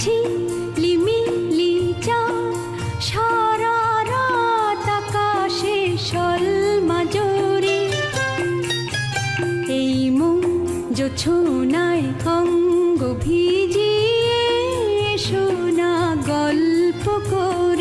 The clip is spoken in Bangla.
ঝিলিমিলি চাঁদ, সারা রাত আকাশে সলমাজরে। এই মন জোছনায় অঙ্গ ভিজিয়ে শোনা গল্প করে।